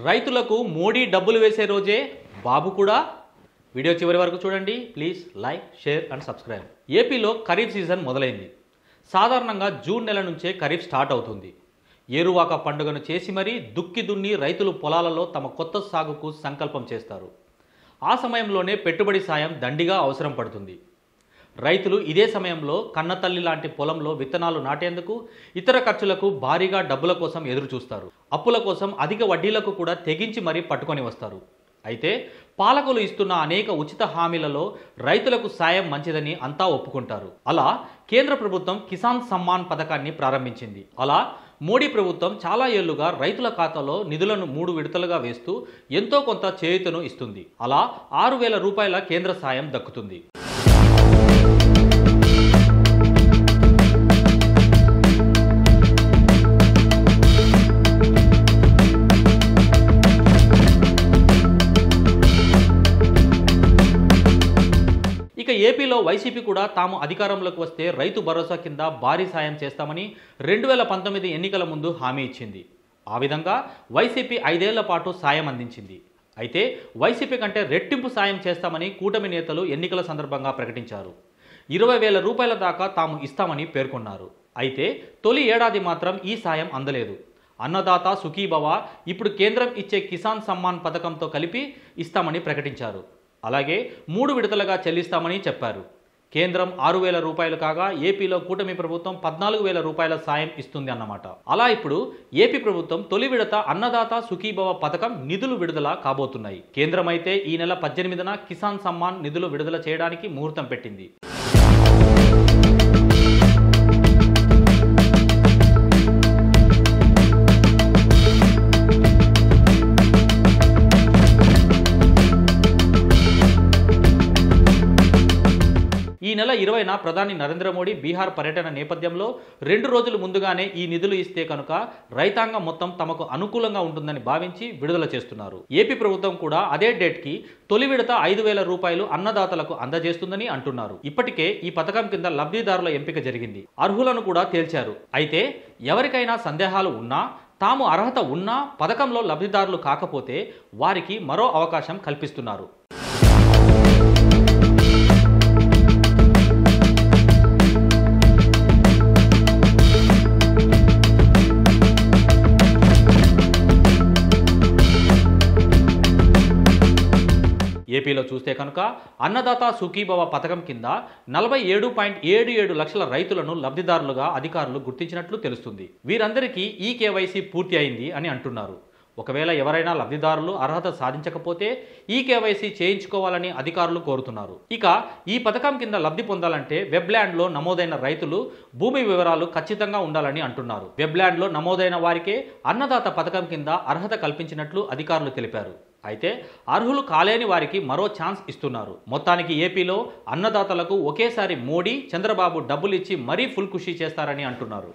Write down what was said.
రైతులకు మోడీ డబ్బులు వేసే రోజే బాబు కూడా. వీడియో చివరి వరకు చూడండి. Please like, share and subscribe. ఏపీలో ఖరీఫ్ సీజన్ మొదలైంది. సాధారణంగా జూన్ నెల నుంచే ఖరీఫ్ స్టార్ట్ అవుతుంది. ఏరువాక పండుగను చేసి మరీ దుక్కి దున్ని రైతులు పొలాలలో తమ కొత్త సాగుకు సంకల్పం చేస్తారు. ఆ సమయంలోనే పెట్టుబడి సాయం దండిగా అవసరం పడుతుంది. రైతులు ఇదే సమయంలో కన్నతల్లి లాంటి పొలంలో విత్తనాలు నాటేందుకు, ఇతర ఖర్చులకు భారీగా డబ్బుల కోసం ఎదురు చూస్తారు. అప్పుల కోసం అధిక వడ్డీలకు కూడా తెగించి మరీ పట్టుకొని వస్తారు. అయితే పాలకులు ఇస్తున్న అనేక ఉచిత హామీలలో రైతులకు సాయం మంచిదని అంతా ఒప్పుకుంటారు. అలా కేంద్ర ప్రభుత్వం కిసాన్ సమ్మాన్ పథకాన్ని ప్రారంభించింది. అలా మోడీ ప్రభుత్వం చాలా ఏళ్లుగా రైతుల ఖాతాలో నిధులను 3 విడతలుగా వేస్తూ ఎంతో కొంత చేయూతను ఇస్తుంది. అలా 6,000 రూపాయల కేంద్ర సాయం దక్కుతుంది. ఇక ఏపీలో వైసీపీ కూడా తాము అధికారంలోకి వస్తే రైతు భరోసా కింద భారీ సాయం చేస్తామని 2019 ఎన్నికల ముందు హామీ ఇచ్చింది. ఆ విధంగా వైసీపీ 5 ఏళ్ల పాటు సాయం అందించింది. అయితే వైసీపీ కంటే రెట్టింపు సాయం చేస్తామని కూటమి నేతలు ఎన్నికల సందర్భంగా ప్రకటించారు. 20,000 రూపాయల దాకా తాము ఇస్తామని పేర్కొన్నారు. అయితే తొలి ఏడాది మాత్రం ఈ సాయం అందలేదు. అన్నదాత సుఖీభవ ఇప్పుడు కేంద్రం ఇచ్చే కిసాన్ సమ్మాన్ పథకంతో కలిపి ఇస్తామని ప్రకటించారు. అలాగే 3 విడతలుగా చెల్లిస్తామని చెప్పారు. కేంద్రం 6,000 రూపాయలు కాగా ఏపీలో కూటమి ప్రభుత్వం 14,000 రూపాయల సాయం ఇస్తుంది అన్నమాట. అలా ఇప్పుడు ఏపీ ప్రభుత్వం తొలి విడత అన్నదాత సుఖీభవ పథకం నిధులు విడుదల కాబోతున్నాయి. కేంద్రం అయితే ఈ నెల 18న కిసాన్ సమ్మాన్ నిధులు విడుదల చేయడానికి ముహూర్తం పెట్టింది. ఈ నెల 20న ప్రధాని నరేంద్ర మోడీ బీహార్ పర్యటన నేపథ్యంలో 2 రోజులు ముందుగానే ఈ నిధులు ఇస్తే కనుక రైతాంగం మొత్తం తమకు అనుకూలంగా ఉంటుందని భావించి విడుదల చేస్తున్నారు. ఏపీ ప్రభుత్వం కూడా అదే డేట్కి తొలి విడత 5,000 రూపాయలు అన్నదాతలకు అందజేస్తుందని అంటున్నారు. ఇప్పటికే ఈ పథకం కింద లబ్ధిదారుల ఎంపిక జరిగింది. అర్హులను కూడా తేల్చారు. అయితే ఎవరికైనా సందేహాలు ఉన్నా, తాము అర్హత ఉన్నా పథకంలో లబ్ధిదారులు కాకపోతే వారికి మరో అవకాశం కల్పిస్తున్నారు. ఏపీలో చూస్తే కనుక అన్నదాత సుఖీభవ పథకం కింద 47.77 లక్షల రైతులను లబ్ధిదారులుగా అధికారులు గుర్తించినట్లు తెలుస్తుంది. వీరందరికీ ఈ కేవైసీ పూర్తి అయింది అని అంటున్నారు. ఒకవేళ ఎవరైనా లబ్ధిదారులు అర్హత సాధించకపోతే ఈ కేవైసీ చేయించుకోవాలని అధికారులు కోరుతున్నారు. ఇక ఈ పథకం కింద లబ్ధి పొందాలంటే వెబ్ల్యాండ్లో నమోదైన రైతులు భూమి వివరాలు ఖచ్చితంగా ఉండాలని అంటున్నారు. వెబ్ల్యాండ్లో నమోదైన వారికే అన్నదాత పథకం కింద అర్హత కల్పించినట్లు అధికారులు తెలిపారు. అయితే అర్హులు కాలేని వారికి మరో ఛాన్స్ ఇస్తున్నారు. మొత్తానికి ఏపీలో అన్నదాతలకు ఒకేసారి మోడీ, చంద్రబాబు డబ్బులిచ్చి మరీ ఫుల్ ఖుషీ చేస్తారని అంటున్నారు.